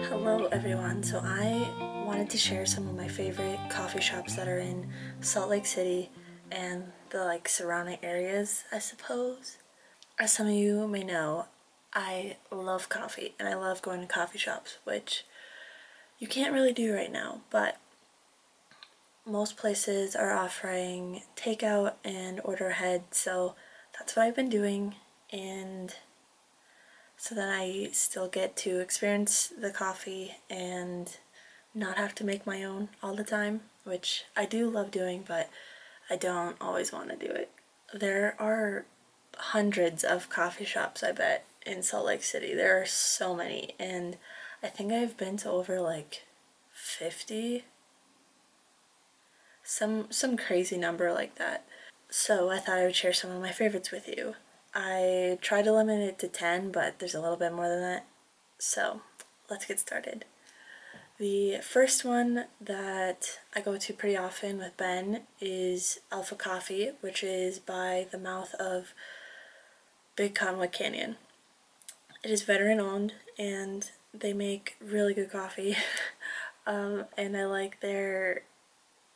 Hello everyone, so I wanted to share some of my favorite coffee shops that are in Salt Lake City and the surrounding areas, I suppose. As some of you may know, I love coffee and I love going to coffee shops, which you can't really do right now, but most places are offering takeout and order ahead, so that's what I've been doing, and so then I still get to experience the coffee and not have to make my own all the time, which I do love doing, but I don't always want to do it. There are hundreds of coffee shops, I bet, in Salt Lake City. There are so many, and I think I've been to over 50, some crazy number like that. So I thought I would share some of my favorites with you. I try to limit it to 10, but there's a little bit more than that. So let's get started. The first one that I go to pretty often with Ben is Alpha Coffee, which is by the mouth of Big Conwood Canyon. It is veteran owned and they make really good coffee. And I like their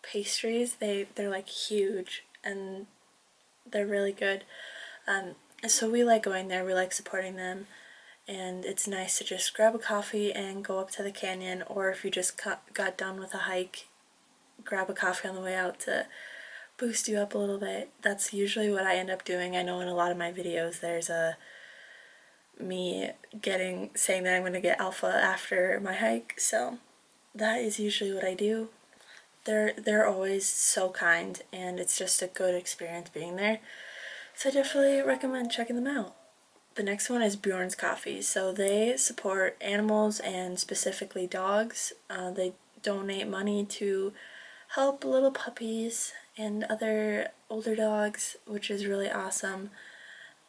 pastries. They're huge and they're really good. So we like going there, we like supporting them, and it's nice to just grab a coffee and go up to the canyon, or if you just got done with a hike, grab a coffee on the way out to boost you up a little bit. That's usually what I end up doing. I know in a lot of my videos there's me saying that I'm going to get alpha after my hike, so that is usually what I do. They're always so kind, and it's just a good experience being there. So I definitely recommend checking them out. The next one is Bjorn's Coffee. So they support animals and specifically dogs. They donate money to help little puppies and other older dogs, which is really awesome.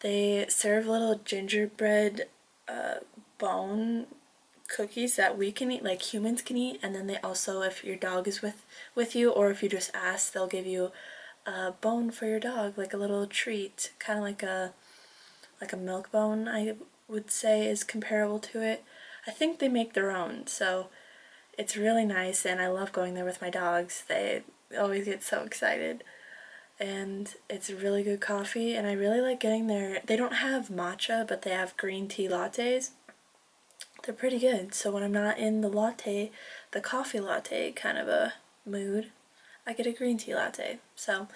They serve little gingerbread bone cookies that we can eat, like humans can eat, and then they also, if your dog is with you, or if you just ask, they'll give you a bone for your dog, like a little treat, kind of like a milk bone, I would say is comparable to it. I think they make their own, so it's really nice, and I love going there with my dogs. They always get so excited, and it's really good coffee, and I really like getting there. They don't have matcha, but they have green tea lattes. They're pretty good, so when I'm not in the coffee latte kind of a mood, I get a green tea latte, so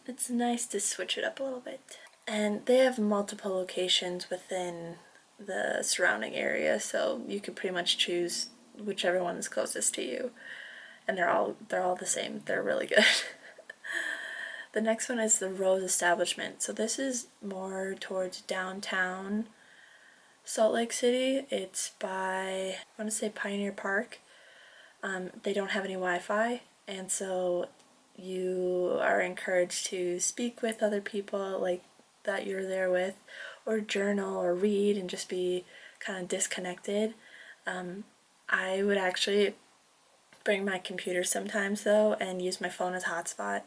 it's nice to switch it up a little bit. And they have multiple locations within the surrounding area, so you can pretty much choose whichever one is closest to you. And they're all the same. They're really good. The next one is the Rose Establishment. So this is more towards downtown Salt Lake City. It's by, I want to say, Pioneer Park. They don't have any Wi-Fi, and so you are encouraged to speak with other people that you're there with, or journal or read and just be kind of disconnected. I would actually bring my computer sometimes though and use my phone as hotspot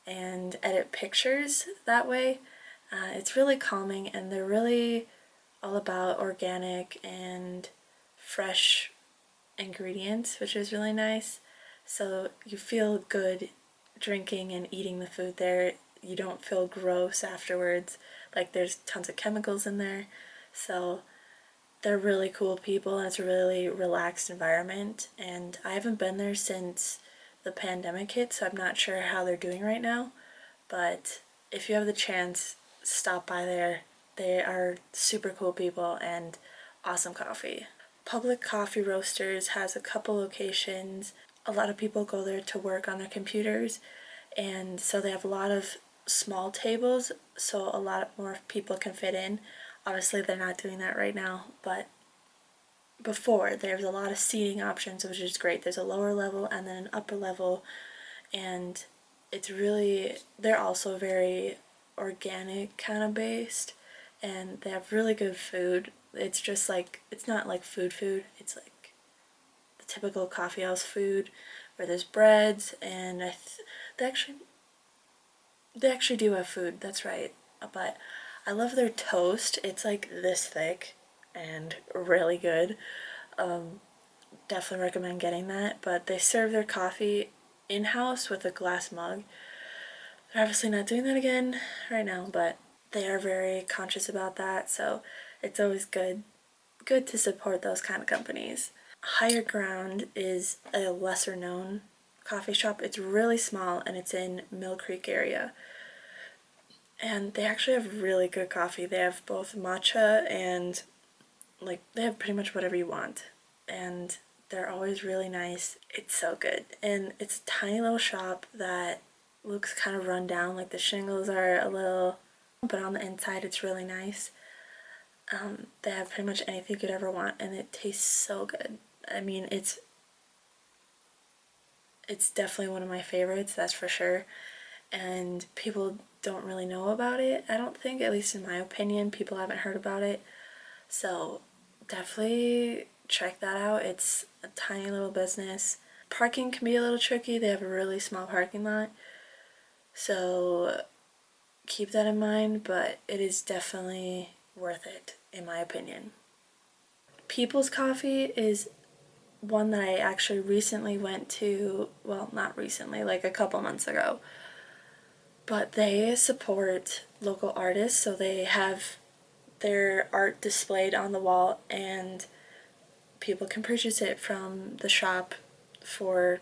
and edit pictures that way. It's really calming, and they're really all about organic and fresh ingredients, which is really nice. So you feel good drinking and eating the food there. You don't feel gross afterwards. There's tons of chemicals in there. So they're really cool people, and it's a really relaxed environment. And I haven't been there since the pandemic hit, so I'm not sure how they're doing right now. But if you have the chance, stop by there. They are super cool people and awesome coffee. Publik Coffee Roasters has a couple locations. A lot of people go there to work on their computers, and so they have a lot of small tables, so a lot more people can fit in. Obviously they're not doing that right now, but before there's a lot of seating options, which is great. There's a lower level and then an upper level, and they're also very organic kind of based, and they have really good food. It's just it's not like food, it's like the typical coffeehouse food where there's breads, and they actually They actually do have food, that's right. But I love their toast. It's like this thick and really good. Definitely recommend getting that. But they serve their coffee in-house with a glass mug. They're obviously not doing that again right now, but they are very conscious about that, so it's always good to support those kind of companies. Higher Ground is a lesser known coffee shop. It's really small and it's in Mill Creek area. And they actually have really good coffee. They have both matcha and like they have pretty much whatever you want. And they're always really nice. It's so good. And it's a tiny little shop that looks kind of run down, like the shingles are a little, but on the inside it's really nice. They have pretty much anything you could ever want, and it tastes so good. I mean, it's definitely one of my favorites, that's for sure. And people don't really know about it, I don't think, at least in my opinion. People haven't heard about it. So definitely check that out. It's a tiny little business. Parking can be a little tricky. They have a really small parking lot. So keep that in mind, but it is definitely worth it, in my opinion. People's Coffee is one that I actually recently went to, well, not recently, like a couple months ago. But they support local artists, so they have their art displayed on the wall and people can purchase it from the shop for,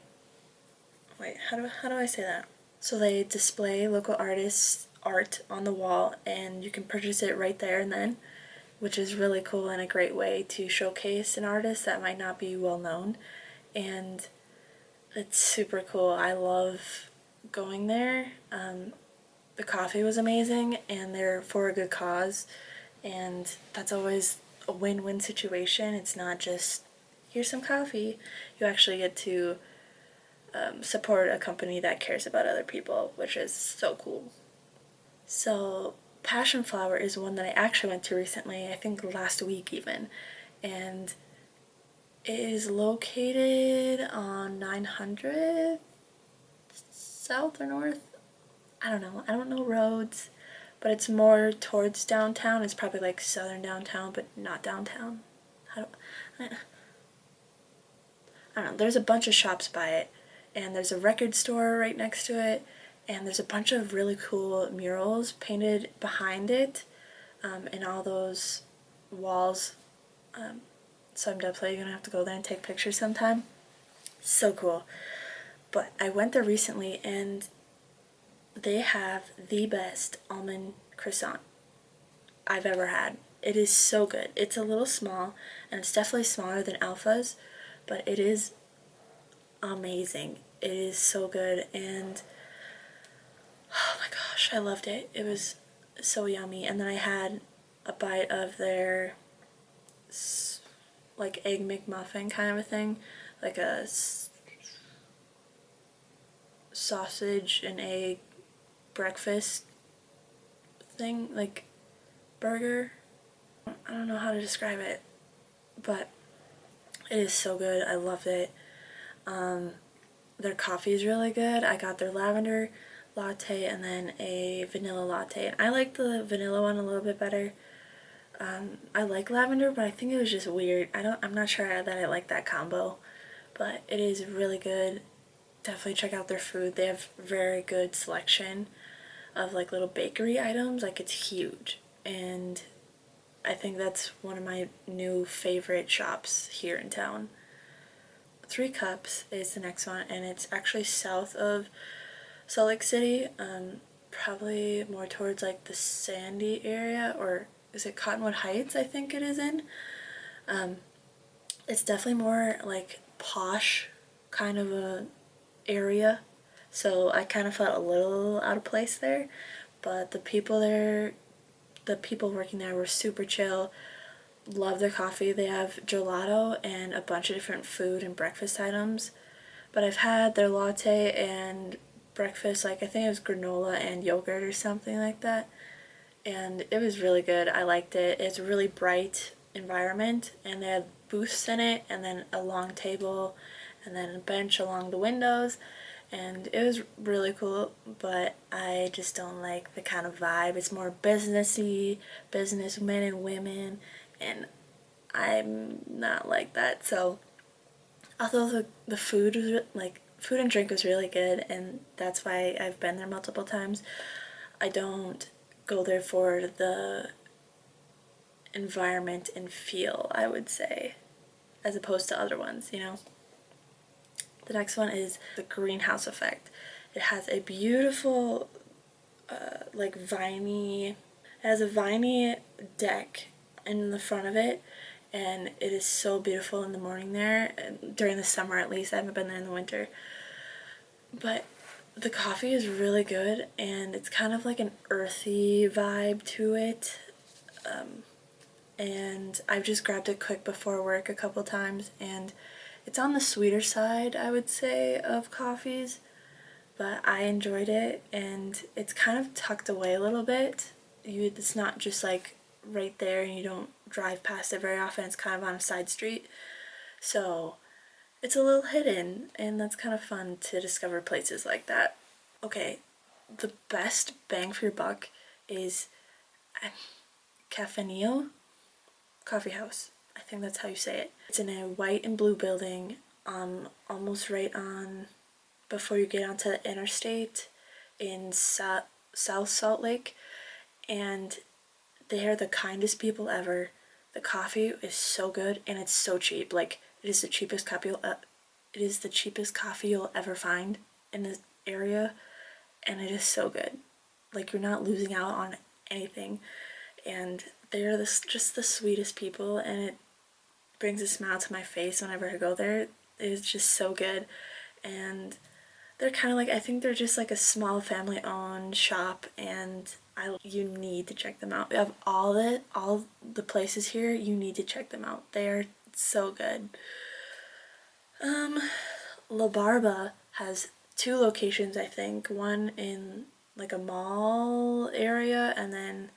wait, how do I say that? So they display local artists' art on the wall and you can purchase it right there and then, which is really cool and a great way to showcase an artist that might not be well known. And it's super cool. I love going there. The coffee was amazing and they're for a good cause, and that's always a win-win situation. It's not just here's some coffee. You actually get to support a company that cares about other people, which is so cool. So Passion Flower is one that I actually went to recently, I think last week even, and it is located on 900 south or north. I don't know roads, but it's more towards downtown. It's probably like southern downtown, but not downtown. I don't know. There's a bunch of shops by it, and there's a record store right next to it, and there's a bunch of really cool murals painted behind it, and all those walls. So I'm definitely gonna have to go there and take pictures sometime. So cool. But I went there recently, and they have the best almond croissant I've ever had. It is so good. It's a little small, and it's definitely smaller than Alpha's, but it is amazing. It is so good, and oh my gosh, I loved it. It was so yummy. And then I had a bite of their like egg McMuffin kind of a thing, like a sausage and egg breakfast thing, like burger. I don't know how to describe it, but it is so good. I loved it. Their coffee is really good. I got their lavender latte and then a vanilla latte. I like the vanilla one a little bit better. I like lavender, but I think it was just weird. I'm not sure that I like that combo, but it is really good. Definitely check out their food. They have very good selection of like little bakery items. Like it's huge, and I think that's one of my new favorite shops here in town. Three Cups is the next one, and it's actually south of Salt Lake City, probably more towards like the Sandy area, or is it Cottonwood Heights I think it is in. It's definitely more like posh kind of a area, so I kind of felt a little out of place there, but the people working there were super chill. Love their coffee. They have gelato and a bunch of different food and breakfast items, but I've had their latte and breakfast, like I think it was granola and yogurt or something like that, and it was really good. I liked it. It's a really bright environment, and they had booths in it, and then a long table, and then a bench along the windows, and it was really cool, but I just don't like the kind of vibe. It's more businessy, businessmen and women, and I'm not like that. So although the food was like food and drink was really good, and that's why I've been there multiple times, I don't go there for the environment and feel, I would say, as opposed to other ones, you know? The next one is the greenhouse effect. It has a beautiful, like viney, it has a viney deck in the front of it, and it is so beautiful in the morning there, during the summer at least. I haven't been there in the winter. But the coffee is really good, and it's kind of like an earthy vibe to it. And I've just grabbed it quick before work a couple times, and it's on the sweeter side, I would say, of coffees, but I enjoyed it, and it's kind of tucked away a little bit. It's not just like right there and you don't drive past it very often. It's kind of on a side street, so it's a little hidden, and that's kind of fun to discover places like that. Okay, the best bang for your buck is Kafeneio Coffeehouse. I think that's how you say it. It's in a white and blue building, almost right on before you get onto the interstate in South Salt Lake, and they are the kindest people ever. The coffee is so good, and it's so cheap. Like, it is the cheapest coffee you'll ever find in this area, and it is so good. Like, you're not losing out on anything, and they're just the sweetest people, and it brings a smile to my face whenever I go there. It is just so good, and they're kind of like, I think they're just like a small family-owned shop, and you need to check them out. Of all the places here, you need to check them out. They are so good. La Barba has 2 locations, I think. One in like a mall area, and then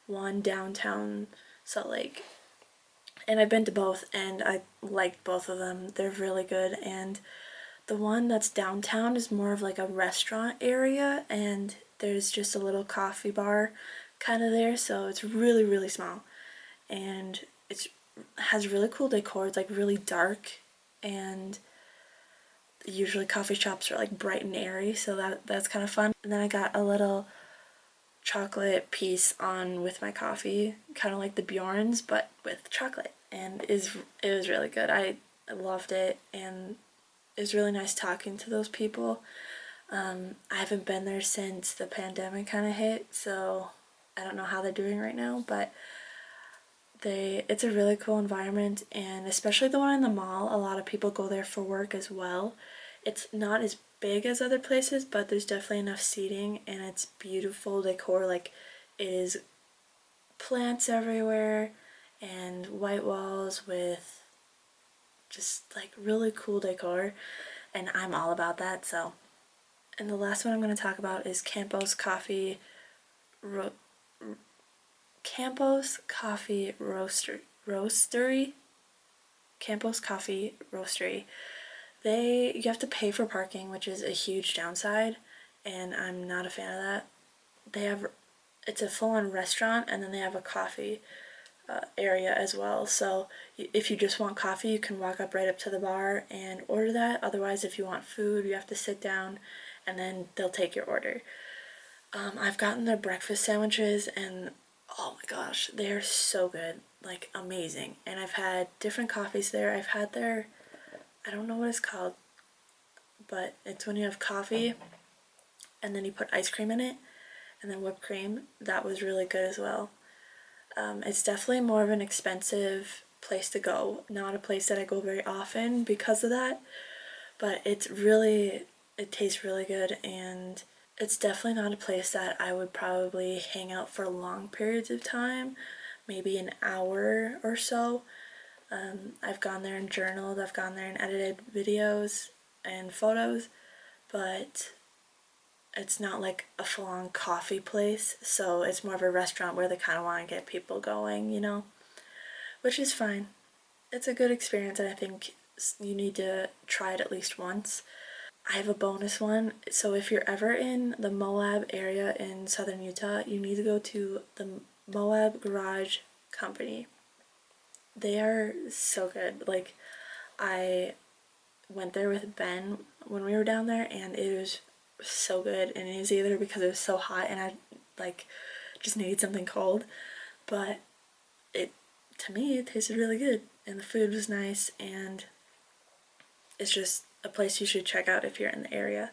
one downtown Salt Lake. And I've been to both, and I liked both of them. They're really good, and the one that's downtown is more of like a restaurant area, and there's just a little coffee bar kind of there, so it's really, really small. And it has really cool decor. It's like really dark, and usually coffee shops are like bright and airy, so that's kind of fun. And then I got a little chocolate piece on with my coffee, kind of like the Bjorns, but with chocolate, and it was really good. I loved it, and it was really nice talking to those people. I haven't been there since the pandemic kind of hit, so I don't know how they're doing right now, but it's a really cool environment, and especially the one in the mall, a lot of people go there for work as well. It's not as big as other places, but there's definitely enough seating, and it's beautiful decor. Like, it is plants everywhere and white walls with just like really cool decor, and I'm all about that. So, and the last one I'm going to talk about is Campos Coffee Roastery. Campos Coffee Roastery. You have to pay for parking, which is a huge downside, and I'm not a fan of that. It's a full-on restaurant, and then they have a coffee area as well. So if you just want coffee, you can walk right up to the bar and order that. Otherwise, if you want food, you have to sit down, and then they'll take your order. I've gotten their breakfast sandwiches, and oh my gosh, they are so good, like amazing. And I've had different coffees there. I've had I don't know what it's called, but it's when you have coffee and then you put ice cream in it and then whipped cream. That was really good as well. It's definitely more of an expensive place to go, not a place that I go very often because of that, but it tastes really good, and it's definitely not a place that I would probably hang out for long periods of time, maybe an hour or so. I've gone there and journaled, I've gone there and edited videos and photos, but it's not like a full-on coffee place, so it's more of a restaurant where they kind of want to get people going, you know, which is fine. It's a good experience, and I think you need to try it at least once. I have a bonus one. So if you're ever in the Moab area in southern Utah, you need to go to the Moab Garage Company. They are so good. Like, I went there with Ben when we were down there, and it was so good. And it was either because it was so hot and I like just needed something cold, but it, to me, it tasted really good, and the food was nice, and it's just a place you should check out if you're in the area.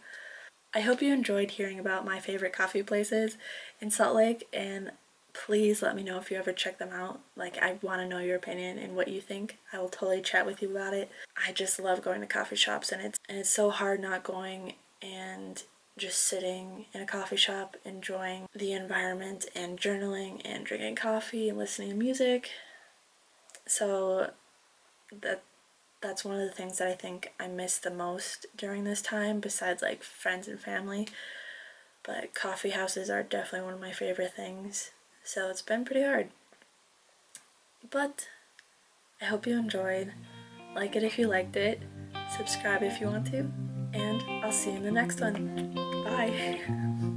I hope you enjoyed hearing about my favorite coffee places in Salt Lake, and please let me know if you ever check them out. Like, I want to know your opinion and what you think. I will totally chat with you about it. I just love going to coffee shops, and it's so hard not going and just sitting in a coffee shop enjoying the environment and journaling and drinking coffee and listening to music. So that's one of the things that I think I miss the most during this time, besides like friends and family. But coffee houses are definitely one of my favorite things. So it's been pretty hard. But I hope you enjoyed. Like it if you liked it. Subscribe if you want to. And I'll see you in the next one. Bye.